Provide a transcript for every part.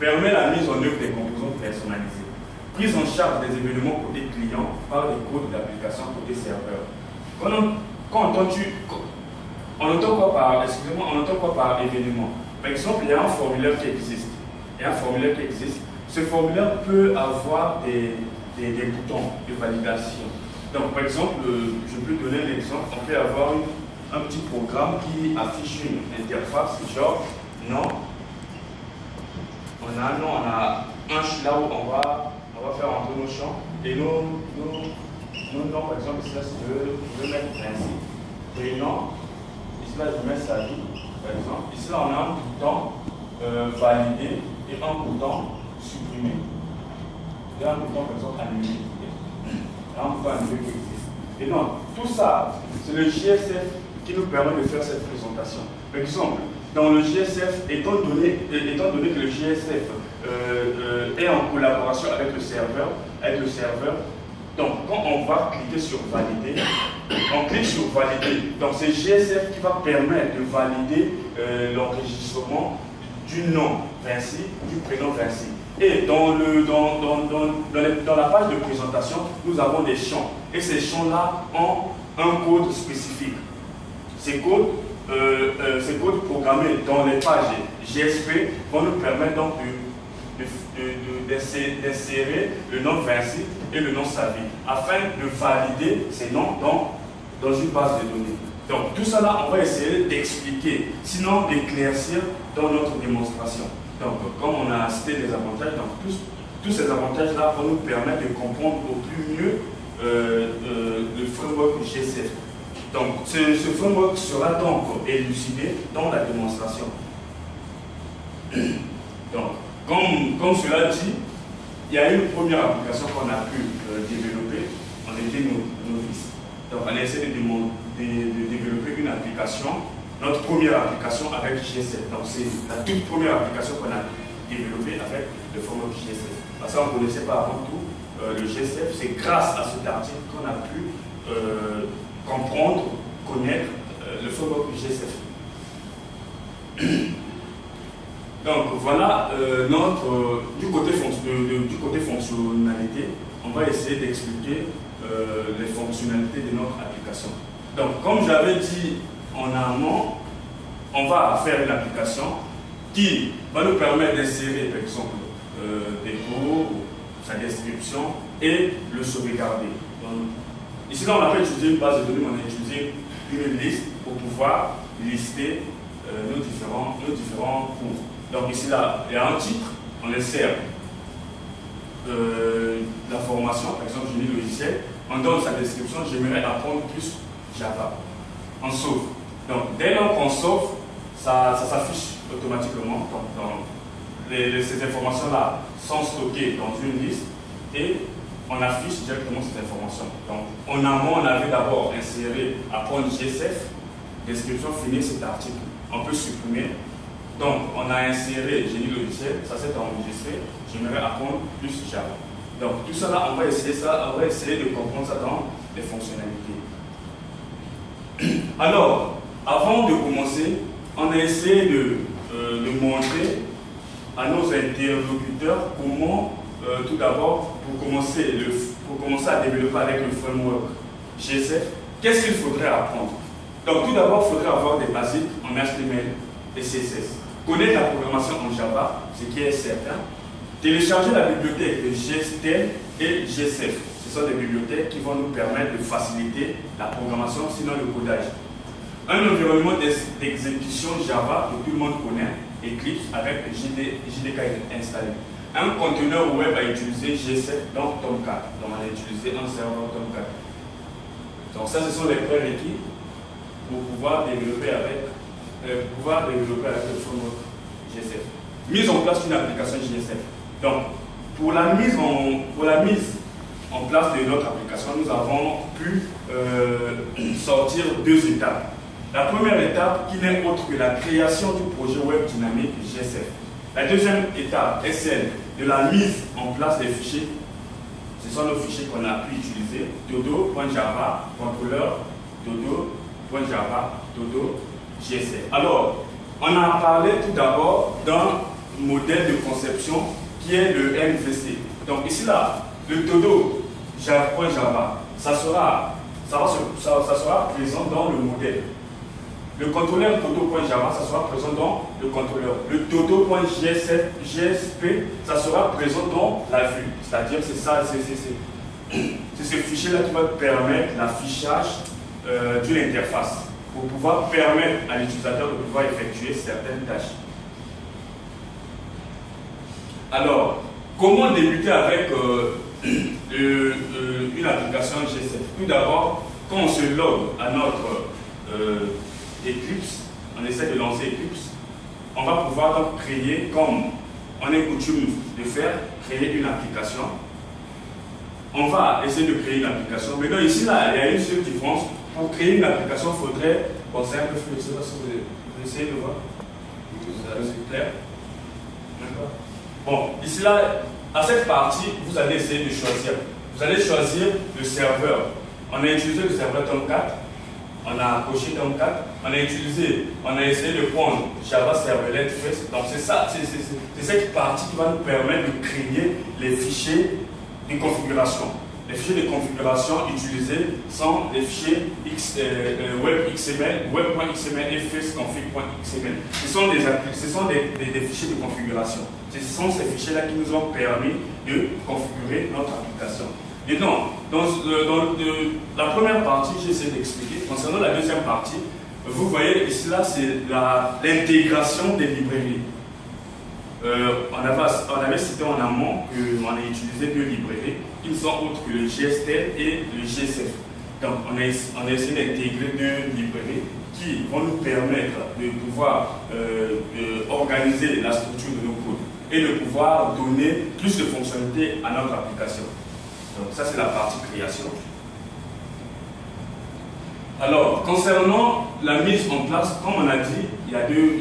permet la mise en œuvre des composants personnalisés. Prise en charge des événements côté client par les codes d'application côté serveur. On entend quoi par événement? Par exemple, il y a un formulaire qui existe. Ce formulaire peut avoir des boutons de validation. Donc, par exemple, je peux donner un exemple. On peut avoir un petit programme qui affiche une interface, genre non. On a un champ là où on va faire entrer nos champs. Et nos noms, par exemple, ici là, je veux mettre ainsi. Prénom, ici là, je mets sa vie, par exemple. Ici là, on a un bouton valider et un bouton supprimer. Il y a un bouton, par exemple, annuler. Un bouton annuler qui existe. Et donc, tout ça, c'est le GSF qui nous permet de faire cette présentation. Par exemple, dans le GSF, étant donné que le GSF est en collaboration avec le serveur, donc quand on va cliquer sur valider, on clique sur valider. Donc c'est GSF qui va permettre de valider l'enregistrement du nom Vinci, du prénom Vinci. Et dans la page de présentation, nous avons des champs. Et ces champs-là ont un code spécifique. Ces codes programmés dans les pages GSP vont nous permettre donc d'insérer le nom Vinci et le nom Savi afin de valider ces noms dans une base de données. Donc tout ça là, on va essayer d'expliquer, sinon d'éclaircir dans notre démonstration. Donc comme on a cité les avantages, donc tous ces avantages là vont nous permettre de comprendre au plus mieux le framework GSF. Donc, ce framework sera donc élucidé dans la démonstration. Donc, comme cela dit, il y a une première application qu'on a pu développer. On était novices. Donc, on a essayé de développer une application, notre première application avec GSF. Donc, c'est la toute première application qu'on a développée avec le framework GSF. Parce qu'on ne connaissait pas avant tout le GSF. C'est grâce à cet article qu'on a pu comprendre, connaître le framework GSF. Donc voilà du côté fonctionnalité, on va essayer d'expliquer les fonctionnalités de notre application. Donc comme j'avais dit en amont, on va faire une application qui va nous permettre d'insérer par exemple des cours, sa description et le sauvegarder. Donc, ici, là, on n'a pas utilisé une base de données, on a utilisé une liste pour pouvoir lister nos différents cours. Donc ici, là, il y a un titre, on insère la formation, par exemple, génie logiciel, on donne sa description, j'aimerais apprendre plus Java. On sauve. Donc dès lors qu'on sauve, ça s'affiche automatiquement. Ces informations-là sont stockées dans une liste et on affiche directement ces informations. Donc, en amont, on avait d'abord inséré apprendre GSF, description, finir cet article. On peut supprimer. Donc, on a inséré génie logiciel, ça s'est enregistré. J'aimerais apprendre plus Java. Donc, tout ça là, on va essayer de comprendre ça dans les fonctionnalités. Alors, avant de commencer, on a essayé de montrer à nos interlocuteurs comment, tout d'abord, pour commencer à développer avec le framework GSF, qu'est-ce qu'il faudrait apprendre? Donc tout d'abord, il faudrait avoir des basiques en HTML et CSS. Connaître la programmation en Java, ce qui est certain. Télécharger la bibliothèque de GSTEM et GSF. Ce sont des bibliothèques qui vont nous permettre de faciliter la programmation, sinon le codage. Un environnement d'exécution Java que tout le monde connaît, Eclipse avec JDK installé. Un conteneur web à utiliser GSF dans Tomcat. Donc on a utilisé un serveur Tomcat. Donc ça, ce sont les prérequis pour pouvoir développer avec le framework GSF. Mise en place d'une application GSF. Donc pour la mise en place de notre application, nous avons pu sortir deux étapes. La première étape qui n'est autre que la création du projet web dynamique GSF. La deuxième étape est celle de la mise en place des fichiers. Ce sont nos fichiers qu'on a pu utiliser. Dodo.java, contrôleur, dodo.java, dodo, GSF. Alors, on a parlé tout d'abord d'un modèle de conception qui est le MVC. Donc ici là, le todo Java, ça sera présent dans le modèle. Le contrôleur todo.java, ça sera présent dans le contrôleur. Le todo.gsp, ça sera présent dans la vue. C'est-à-dire, c'est ça, c'est ce fichier-là qui va permettre l'affichage d'une interface pour pouvoir permettre à l'utilisateur de pouvoir effectuer certaines tâches. Alors, comment débuter avec une application GSF? Tout d'abord, quand on se log à notre Eclipse, on essaie de lancer Eclipse, on va pouvoir donc créer, comme on est coutume de faire, créer une application. On va essayer de créer une application. Maintenant, ici, là, il y a une seule différence. Pour créer une application, il faudrait. Bon, c'est un peu flou, je ne sais pas si vous essayez de voir. C'est clair? D'accord. Bon, ici, là, à cette partie, vous allez essayer de choisir. Vous allez choisir le serveur. On a utilisé le serveur Tomcat. On a coché Tomcat. On a essayé de prendre Java Servlet First. Donc, c'est ça, c'est cette partie qui va nous permettre de créer les fichiers de configuration. Les fichiers de configuration utilisés sont les fichiers web.xml, web.xml et firstconfig.xml. Ce sont des fichiers de configuration. Ce sont ces fichiers-là qui nous ont permis de configurer notre application. Et donc, dans la première partie, j'ai essayé d'expliquer. Concernant la deuxième partie, vous voyez ici, là, c'est l'intégration des librairies. On avait cité en amont qu'on a utilisé deux librairies qui ne sont autres que le GSTL et le GSF. Donc, on a essayé d'intégrer deux librairies qui vont nous permettre de pouvoir organiser la structure de nos codes et de pouvoir donner plus de fonctionnalités à notre application. Donc, ça, c'est la partie création. Alors, concernant la mise en place, comme on a dit, il y a deux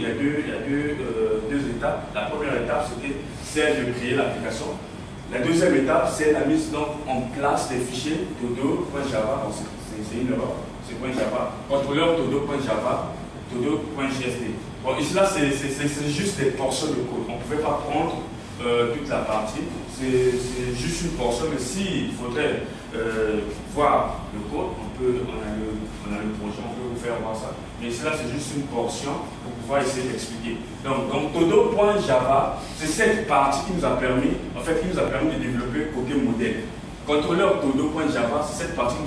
étapes. La première étape, c'était celle de créer l'application. La deuxième étape, c'est la mise donc, en place des fichiers todo.java. C'est une erreur, c'est .java. Contrôleur todo.java, todo.gsd. Bon, ici, là, c'est juste des portions de code. On ne pouvait pas prendre toute la partie. C'est juste une portion, mais s'il faudrait voir le code, on a le projet, on peut vous faire voir ça. Mais ici, là, c'est juste une portion pour pouvoir essayer d'expliquer. Donc todo.java, c'est cette partie qui nous a permis, de développer côté modèle. Contrôleur todo.java, c'est cette partie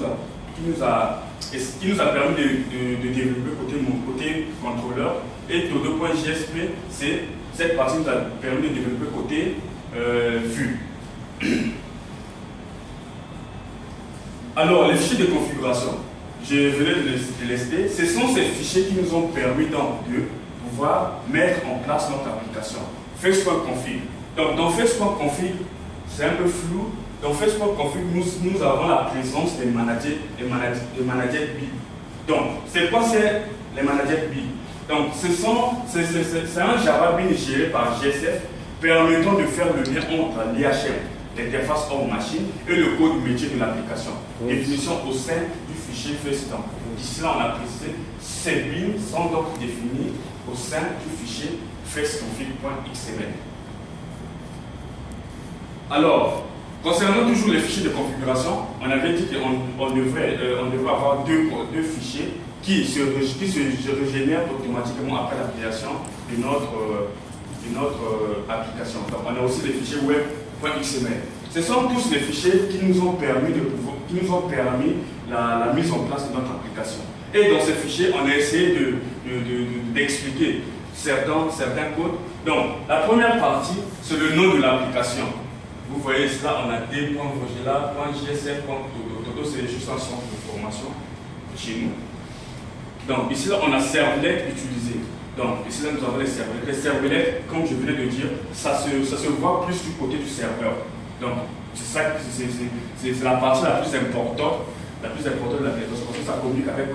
qui nous a permis de développer côté contrôleur. Et todo.gsp, c'est cette partie qui nous a permis de développer côté vue. Alors, les fichiers de configuration, je venais de les citer, ce sont ces fichiers qui nous ont permis donc de pouvoir mettre en place notre application. Face.config. Donc, dans face.config, c'est un peu flou. Dans face.config, nous avons la présence des managers build. Donc, c'est quoi c'est les managers build? Donc, c'est un Java build géré par GSF permettant de faire le lien entre l'IHM, l'interface home-machine, et le code métier de l'application. Oui. Définition au sein du fichier FaceTime. Ici, là, on a précisé ces builds sont donc définis au sein du fichier faceconfig.xml. Alors, concernant toujours les fichiers de configuration, on avait dit qu'on devrait avoir deux fichiers qui se régénèrent automatiquement après la création de notre application. Donc, on a aussi les fichiers web.xml. Ce sont tous les fichiers qui nous ont permis la mise en place de notre application. Et dans ces fichiers, on a essayé d'expliquer certains codes. Donc, la première partie, c'est le nom de l'application. Vous voyez cela, on a d.vogela.gsf.todo. Todo, c'est juste un centre de formation chez nous. Donc, ici, là, on a servlet utilisé. Donc, ici, là, nous avons les servlets. Les servlets, comme je venais de dire, ça se voit plus du côté du serveur. Donc, c'est la partie la plus importante de l'application, parce que ça communique avec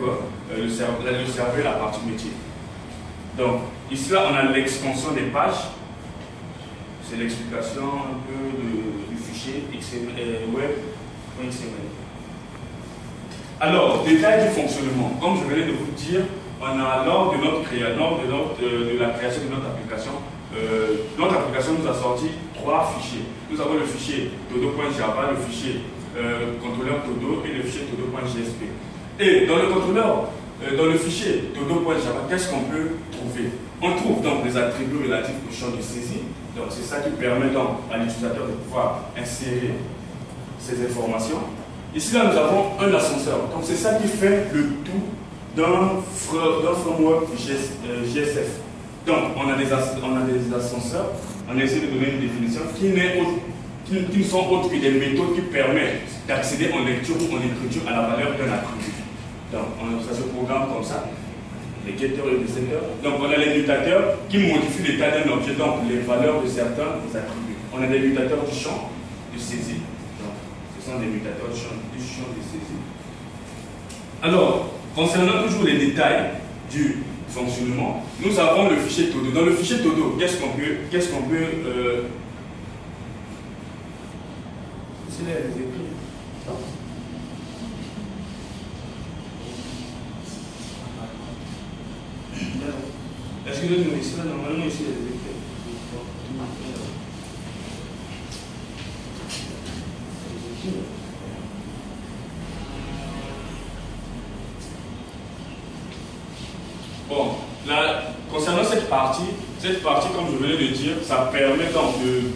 le serveur et la partie métier. Donc, ici, là, on a l'extension des pages. C'est l'explication un peu du fichier web.xml. Alors, détail du fonctionnement. Comme je venais de vous dire, on a lors de la création de notre application, notre application nous a sorti 3 fichiers. Nous avons le fichier todo.java, le fichier contrôleur todo et le fichier todo.jsp. Et dans le contrôleur, dans le fichier todo.java, qu'est-ce qu'on peut trouver? On trouve donc des attributs relatifs au champ de saisie. Donc c'est ça qui permet donc à l'utilisateur de pouvoir insérer ces informations. Ici là nous avons un ascenseur. Donc c'est ça qui fait le tout d'un framework JSF. Donc on a des ascenseurs, on essaie de donner une définition qui ne sont autres que des méthodes qui permettent d'accéder en lecture ou en écriture à la valeur d'un attribut. Donc ça se programme comme ça. Les getters et les setters. Donc on a les mutateurs qui modifient l'état d'un objet, donc les valeurs de certains attributs. On a des mutateurs du champ de saisie. Donc ce sont des mutateurs du champ de saisie. Alors, concernant toujours les détails du fonctionnement, nous avons le fichier todo. Dans le fichier todo, qu'est-ce qu'on peut est-ce que nous ici, normalement, ici, il y a des effets. Bon, là, concernant cette partie, comme je venais de dire, ça permet donc de...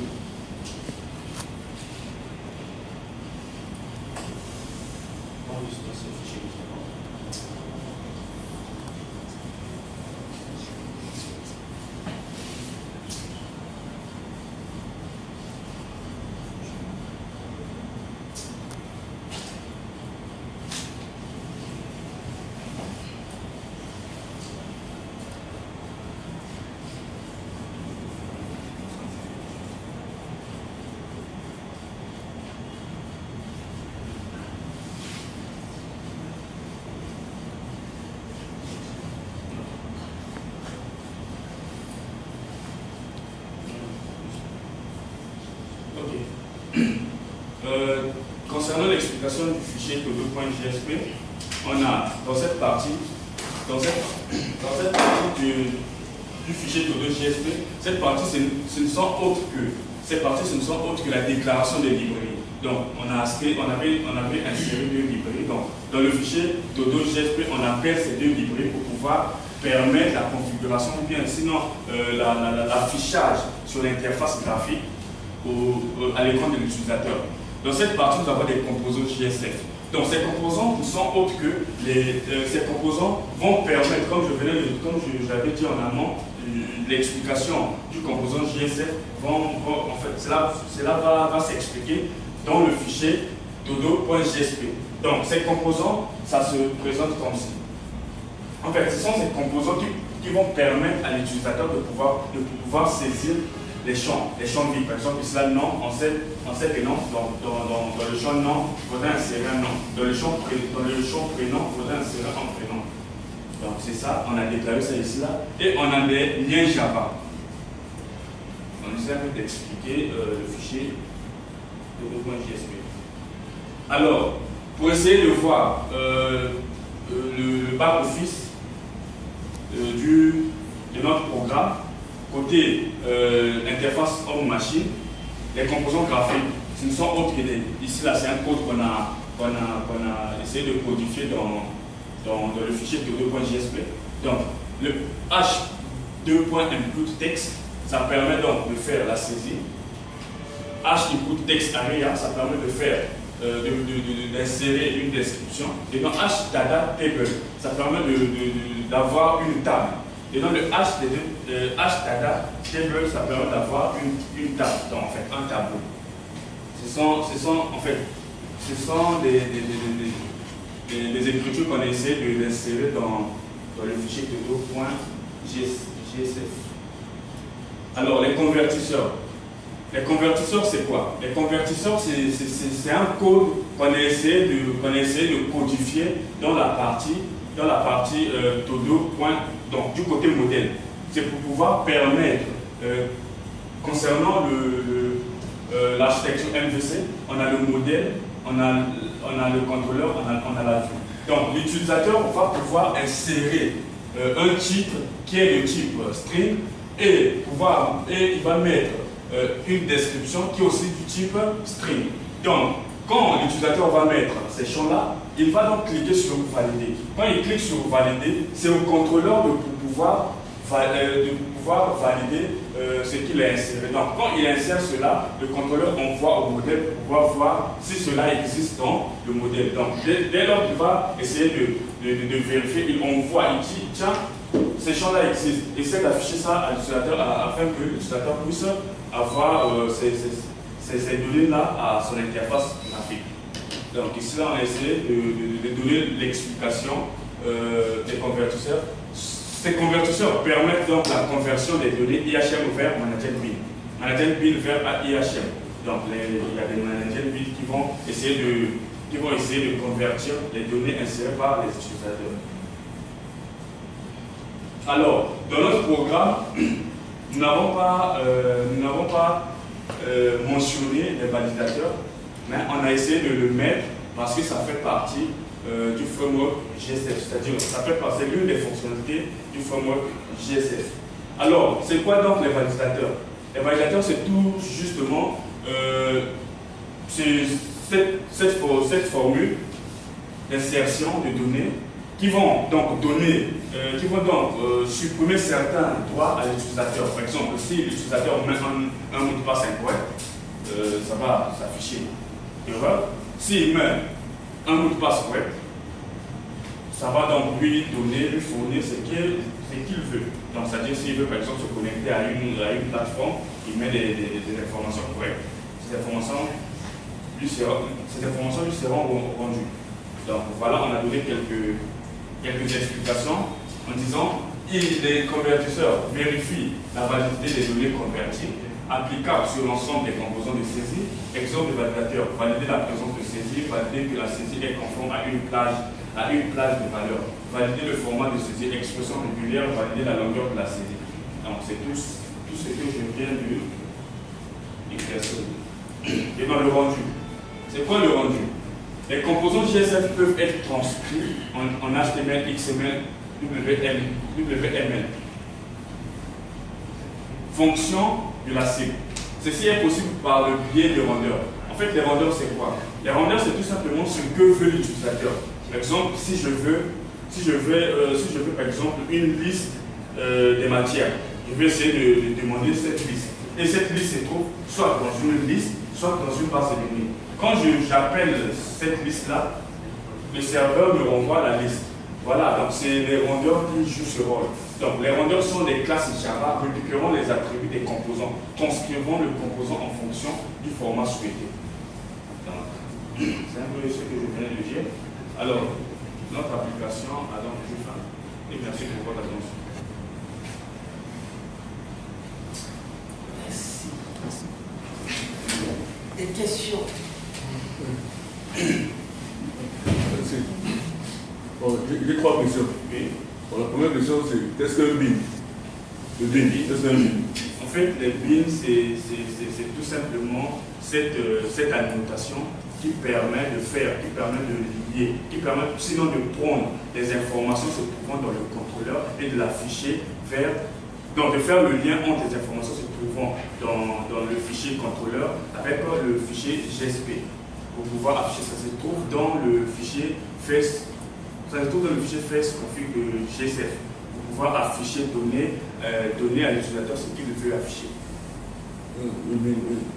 Concernant l'explication du fichier todo.jsp, on a dans cette partie du fichier todo.jsp, cette partie ce ne sont autres que la déclaration des librairies. Donc on avait inséré 2 librairies. Donc dans le fichier todo.jsp, on appelle ces 2 librairies pour pouvoir permettre la configuration ou bien sinon l'affichage sur l'interface graphique à l'écran de l'utilisateur. Dans cette partie, nous avons des composants JSF. Donc ces composants ne sont autres que ces composants vont permettre, comme je l'avais dit en amont, l'explication du composant JSF en fait, cela va s'expliquer dans le fichier todo.jsp. Donc ces composants, ça se présente comme ci. En fait, ce sont ces composants qui vont permettre à l'utilisateur de pouvoir saisir les champs de vie. Par exemple, ici là, nom, on sait que non, dans le champ nom, il faudrait insérer un nom. Dans le champ prénom, il faudrait insérer un prénom. Donc c'est ça, on a déclaré ça ici là. Et on a des liens Java. On essaie un peu d'expliquer le fichier todo.jsp. Alors, pour essayer de voir le back-office de notre programme, côté interface homme-machine, les composants graphiques, ce ne sont autres que ici là, c'est un code qu'on a essayé de codifier dans le fichier todo.jsp. Donc, le h2.input text, ça permet donc de faire la saisie. H-input text area, ça permet de faire d'insérer une description. Et dans h-data table, ça permet d'avoir une table. Et dans le h-data table, ça permet d'avoir une table, donc en fait un tableau. Ce sont des écritures qu'on essaie d'insérer dans le fichier todo.jsf. Alors les convertisseurs. Les convertisseurs, c'est quoi? Les convertisseurs, c'est un code qu'on a essayé de codifier dans la partie todo. Donc, du côté modèle. C'est pour pouvoir permettre, concernant l'architecture MVC, on a le modèle, on a le contrôleur, on a la vue. Donc, l'utilisateur va pouvoir insérer un type qui est le type string et il va mettre une description qui est aussi du type string. Donc, quand l'utilisateur va mettre ces champs-là, il va donc cliquer sur valider. Quand il clique sur valider, c'est au contrôleur de pouvoir valider ce qu'il a inséré. Donc, quand il insère cela, le contrôleur envoie au modèle pour pouvoir voir si cela existe dans le modèle. Donc, dès lors qu'il va essayer de vérifier, il envoie, il dit, tiens, ces champs-là existent. Essaie d'afficher ça à l'utilisateur afin que l'utilisateur puisse avoir ces données-là à son interface graphique. Donc, ici, là, on a essayé de donner l'explication des convertisseurs. Ces convertisseurs permettent donc la conversion des données IHM vers Managed Bin. Managed Bin vers IHM. Donc, il y a des Managed Bin qui vont essayer de convertir les données insérées par les utilisateurs. Alors, dans notre programme, nous n'avons pas mentionné les validateurs, mais on a essayé de le mettre parce que ça fait partie du framework GSF, c'est-à-dire ça fait partie de l'une des fonctionnalités du framework GSF. Alors, c'est quoi donc les validateurs? Les validateurs, c'est tout justement cette formule d'insertion de données qui vont donc supprimer certains droits à l'utilisateur. Par exemple, si l'utilisateur met un mot de passe incorrect, ça va s'afficher. S'il met un mot de passe correct, ça va donc lui fournir ce qu'il veut. Donc, c'est-à-dire s'il veut par exemple se connecter à une plateforme, il met des informations correctes. Ces informations lui seront rendues. Donc voilà, on a donné quelques explications en disant les convertisseurs vérifient la validité des données converties applicables sur l'ensemble des composants de saisie. Exemple de validateur, valider la présence de saisie, valider que la saisie est conforme à une plage de valeur, valider le format de saisie, expression régulière, valider la longueur de la saisie. Donc c'est tout ce que je viens de écrire. Et dans le rendu, c'est quoi le rendu? Les composants GSF peuvent être transcrits en HTML, XML, WML. Fonction de la cible. Ceci est possible par le biais de rendeurs. En fait, les rendeurs, c'est quoi? Les rendeurs, c'est tout simplement ce que veut l'utilisateur. Par exemple, si je veux par exemple une liste des matières, je vais essayer de demander cette liste. Et cette liste se trouve soit dans une liste, soit dans une base de données. Quand j'appelle cette liste-là, le serveur me renvoie la liste. Voilà, donc c'est les rendeurs qui jouent ce rôle. Donc les rendeurs sont des classes Java récupérant les attributs des composants, transcrivant le composant en fonction du format souhaité. C'est un peu ce que je viens de dire. Alors, notre application a donc pris fin. Et merci pour votre attention. Merci. Des questions? Merci. Bon, j'ai trois questions. Oui. Bon, la première question, c'est qu'est-ce qu'un bin? Le bin, qu'est-ce qu'un bin? En fait, les bins, c'est tout simplement cette alimentation qui permet de lier, qui permet sinon de prendre les informations se trouvant dans le contrôleur et de l'afficher donc de faire le lien entre les informations se trouvant dans le fichier contrôleur avec le fichier GSP. Pour pouvoir afficher, ça se trouve dans le fichier face config de GSF. Pour pouvoir afficher, donner à l'utilisateur ce qu'il veut afficher.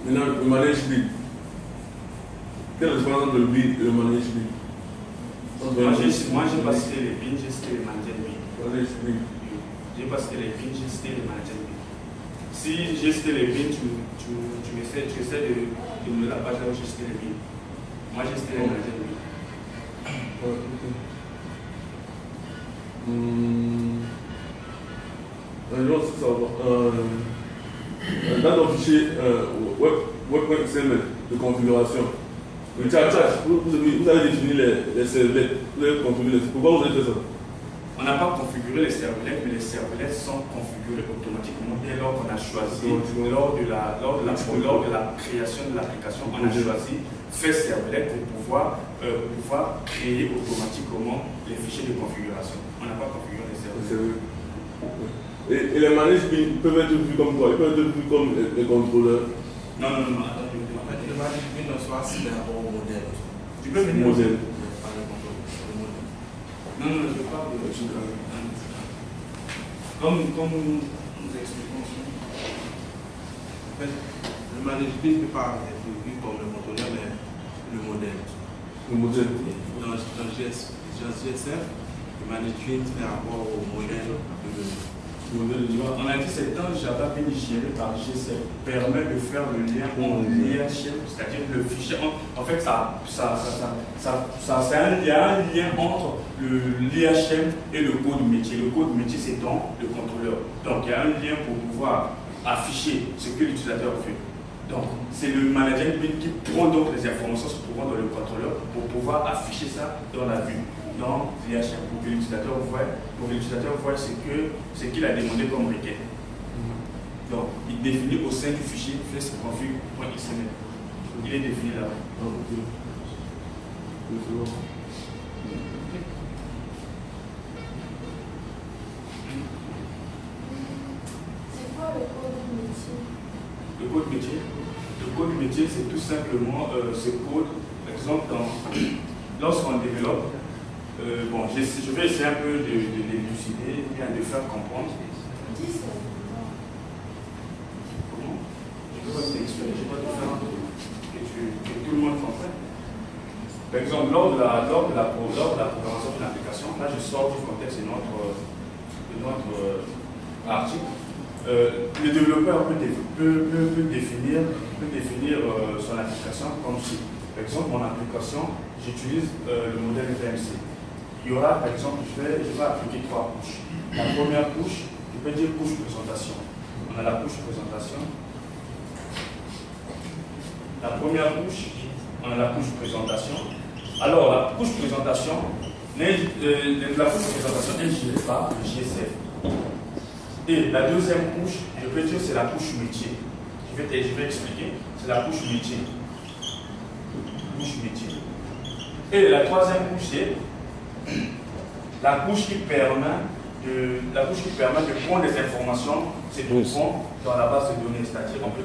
Maintenant, le manage bin. Quelle est la différence entre le bin et le manage bin? Moi, j'ai pas cité les bins, j'ai cité les managed bin. J'ai pas cité les bins, j'ai cité les managed bin. Si j'ai cité les bins, tu essaies de me la page là où j'ai cité les bins. Moi, j'ai cité les managed bin. Dans nos fichiers web.xml de configuration, le tchatch, vous avez défini les servlettes, vous avez configuré. Pourquoi vous avez fait ça? On n'a pas configuré les servlettes, mais les servlettes sont configurées automatiquement dès lors qu'on a choisi, lors de la création de l'application, on a choisi fait servlet pour pouvoir créer automatiquement les fichiers de configuration. On n'a pas configuré les servlets. Et les managers peuvent être vus comme quoi? Ils peuvent être vus comme les contrôleurs. Non, attends, En fait, le management ne soit assis par rapport au modèle. tu peux venir. Modèle. Non, je parle de comme nous expliquons aussi. En fait, le management ne peut pas être vu comme le contrôleur, mais le modèle. Le modèle. Dans GSF, le management fait rapport au modèle de On a dit c'est un Java bien géré par GSF permet de faire le lien entre l'IHM, c'est-à-dire le fichier. En fait, il y a un lien entre l'IHM et le code métier. Le code métier, c'est dans le contrôleur. Donc, il y a un lien pour pouvoir afficher ce que l'utilisateur fait. Donc, c'est le manager qui prend donc les informations se trouvant dans le contrôleur pour pouvoir afficher ça dans la vue, dans l'IHM, pour que l'utilisateur voit ce qu'il a demandé comme requête. Donc, il définit au sein du fichier flex.config.xml. Il est défini là-bas. C'est quoi le code métier? Le code métier, c'est tout simplement ce code. Par exemple, lorsqu'on développe, je vais essayer un peu de l'élucider, bien de faire comprendre. Comment? Je ne peux pas t'expliquer, je ne vais pas te faire que tout le monde comprenne. Par exemple, lors de la programmation d'une application, là je sors du contexte de notre article. Le développeur peut définir son application comme si, par exemple, mon application, j'utilise le modèle FMC. Il y aura, par exemple, je vais appliquer 3 couches. La première couche, je peux dire couche présentation. On a la couche présentation. La première couche, on a la couche présentation. Alors, la couche présentation est gérée par le GSF. Et la deuxième couche, je peux dire c'est la couche métier. Je vais expliquer. C'est la couche métier. Et la troisième couche, c'est la couche qui permet de prendre les informations se trouvant dans la base de données. C'est-à-dire, on peut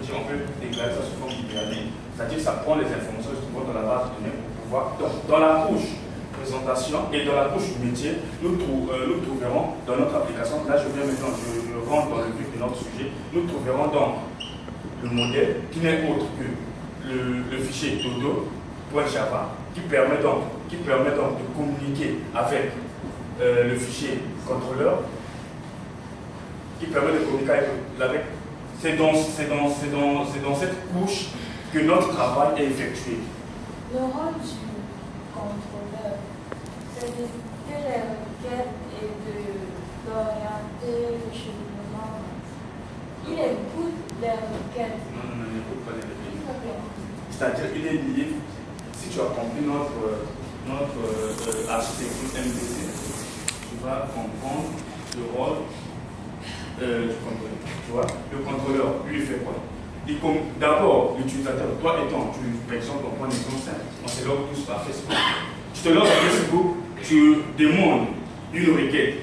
déclarer ça sous forme d'hyperlien. C'est-à-dire que ça prend les informations se trouvant dans la base de données pour pouvoir. Donc, dans la couche présentation et dans la couche métier, nous trouverons dans notre application, là je viens maintenant, je rentre dans le vif de notre sujet, nous trouverons donc le modèle qui n'est autre que le fichier todo.java qui permet donc de communiquer avec le fichier contrôleur, qui permet de communiquer avec. C'est dans cette couche que notre travail est effectué. Le rôle du contrôleur, c'est de faire les requêtes et d'orienter le cheminement. Il écoute les requêtes. Non, il n'écoute pas les requêtes. Okay. C'est-à-dire qu'il est lié, si tu as compris notre architecture MVC, tu vas comprendre le rôle du contrôleur. Tu vois, le contrôleur, lui, il fait quoi? D'abord, l'utilisateur, toi étant, par exemple, on prend un exemple simple, on se log tous par Facebook. Tu te logs à Facebook, tu demandes une requête.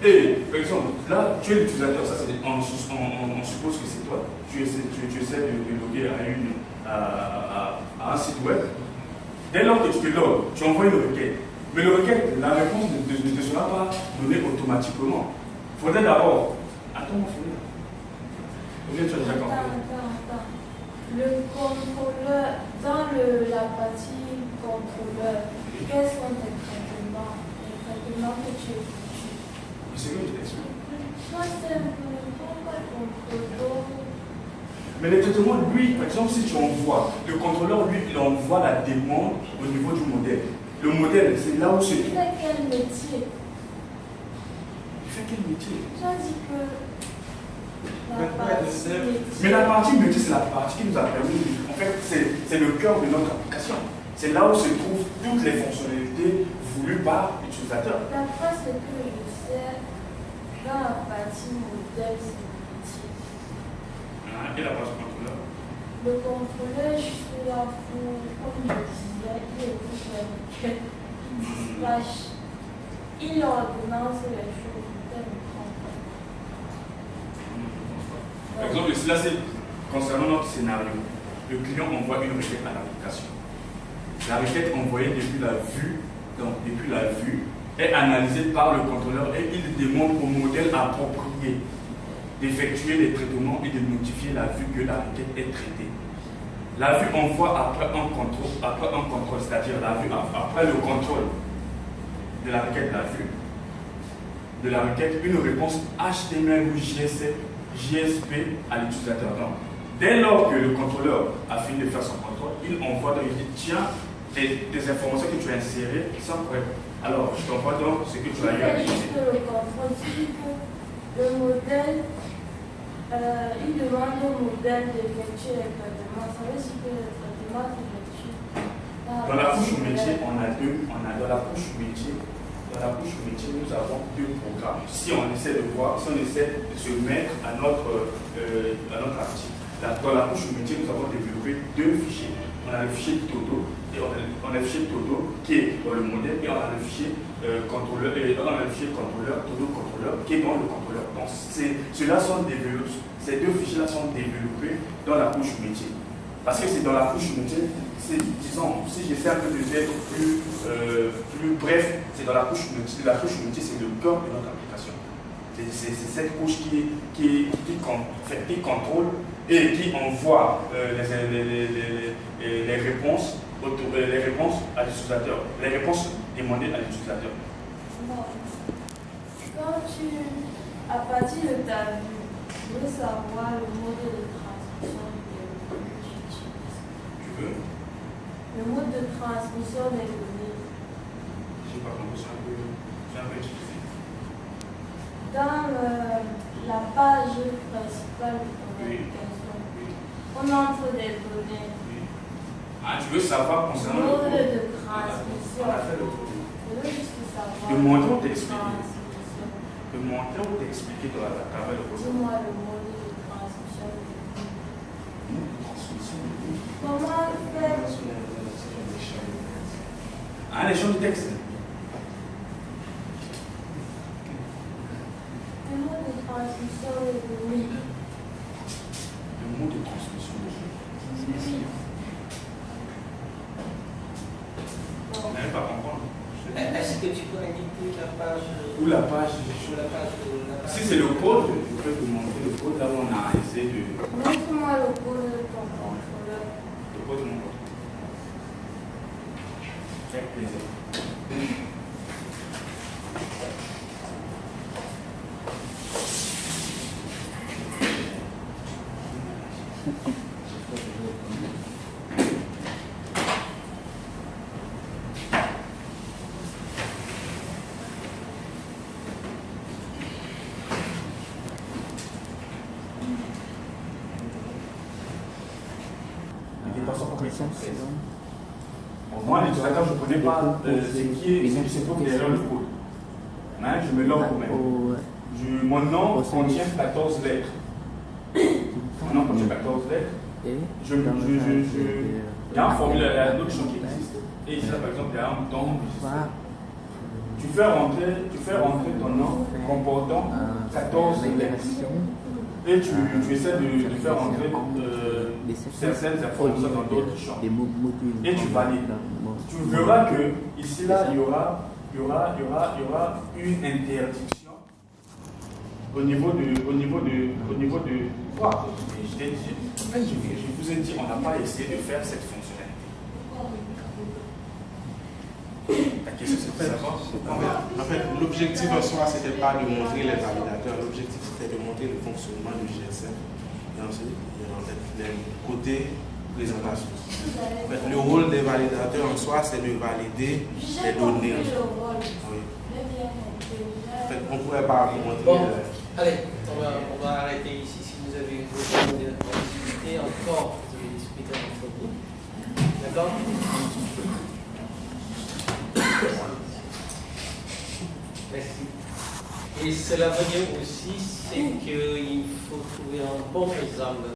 Et, par exemple, là, tu es l'utilisateur, ça c'est, on suppose que c'est toi, tu essaies de loguer à un site web. Dès lors que tu te logs, tu envoies une requête. Mais la réponse ne sera pas donnée automatiquement. Il faudrait d'abord. Attends, mon frère. Attends. Le contrôleur, dans la partie contrôleur, quels sont les traitements que tu effectues? C'est que je t'explique. Toi, c'est un contrôleur. Mais le traitement, lui, par exemple, si tu envoies, le contrôleur, lui, il envoie la demande au niveau du modèle. Le modèle, c'est là où c'est. Il fait quel métier? Il fait quel métier? Tu as dit que. Mais la partie métier, c'est la partie qui nous a permis. En fait, c'est le cœur de notre application. C'est là où se trouvent toutes les fonctionnalités voulues par l'utilisateur. D'après ce que je sais, dans la partie modèle, c'est le métier. Et la partie contrôleur? Le contrôleur, je suis là pour, comme je disais, il écoute les requêtes, il dispatche, il ordonnance les choses. Par exemple, là, c'est concernant notre scénario. Le client envoie une requête à l'application. La requête envoyée depuis la vue, est analysée par le contrôleur et il demande au modèle approprié d'effectuer les traitements et de notifier la vue que la requête est traitée. La vue envoie après un contrôle, c'est-à-dire la vue après le contrôle de la requête, une réponse HTML ou JSP à l'utilisateur. Donc, dès lors que le contrôleur a fini de faire son contrôle, il envoie, donc il dit tiens, des informations que tu as insérées sont correctes. Alors, je t'envoie donc ce que tu as eu à utiliser. Le contrôle, le modèle, il demande au modèle d'effectuer les traitements. Ça veut dire que le traitement s'effectue. Dans la couche métier, on a deux. Dans la couche métier, nous avons deux programmes. Si on essaie de se mettre à notre article. Dans la couche métier, nous avons développé deux fichiers. On a le fichier Todo et on a le fichier Todo qui est dans le modèle et on a le fichier contrôleur Todo contrôleur qui est dans le contrôleur. Donc ceux-là sont développés, ces deux fichiers-là sont développés dans la couche métier. Parce que c'est dans la couche métier, disons, si j'essaie un peu de être plus bref, c'est dans la couche métier. La couche métier, c'est le cœur de notre application. C'est cette couche qui contrôle et qui envoie les réponses à l'utilisateur, les réponses demandées à l'utilisateur. Quand à partir de ta vue, tu veux savoir le mode de transmission des données que tu utilises. Tu veux? Le mode de transmission des données. Je n'ai pas compris, c'est un peu difficile. Dans la page principale de ton application, on entre des données. Ah, tu veux savoir concernant le mode de On transmission. a fait le tour. Je veux juste savoir. Le montant mode de t'explique. transmission. Le montant ou t'expliquer dans la travers le programme. Dis-moi le mode de transmission. Transmission. Comment faire Ah, l'échange de texte. le mode de transmission des données? Le mot de transmission de données. Vous n'allez pas comprendre. Est-ce que tu peux indiquer la page Ou la page. Si c'est le code, je peux vous montrer le code là où on a essayé de. Montre-moi le code de ton contrôleur. Le code de mon code. Avec plaisir. Moi, l'utilisateur, je ne connais pas ce qui se trouve derrière le code. Hein, je me log même. Mon nom contient 14 lettres. Mon nom contient 14 lettres. Il y a un formulaire, il y a d'autres choses qui existent. Et ici, par exemple, il y a un bouton. Tu fais rentrer ton nom comportant 14 lettres. Et tu essaies de faire entrer certaines informations dans d'autres champs. Et tu valides. Tu verras que ici, là, il y aura une interdiction au niveau de quoi? Je vous ai dit, on n'a pas essayé de faire cette fonctionnalité. La question, c'est de savoir. En fait, l'objectif en soi, ce n'était pas de montrer les validateurs. L'objectif, c'était de montrer le fonctionnement du GSM. Et ensuite, les côtés présentation. En fait, le rôle des validateurs en soi, c'est de valider les données. Oui. En fait, on ne pourrait pas vous montrer. Bon, allez, on va arrêter ici. Si vous avez besoin de discuter encore, vous allez discuter entre vous. D'accord? Merci. Et cela veut dire aussi, c'est qu'il faut trouver un bon exemple